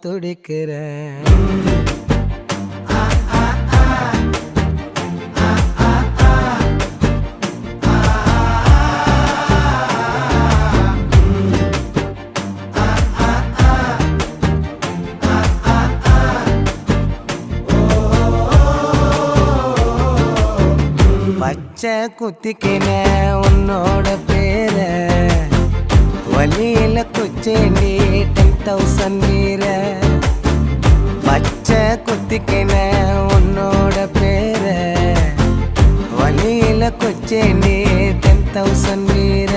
துடிக்கிறேன். பச்சை குத்திக்கின உன்னோட பேர வலியில குச்சேண்டி 10,000 வீர. பச்சை குத்திக்கின உன்னோட பேர வலியில குச்சேண்டி 10,000 வீர.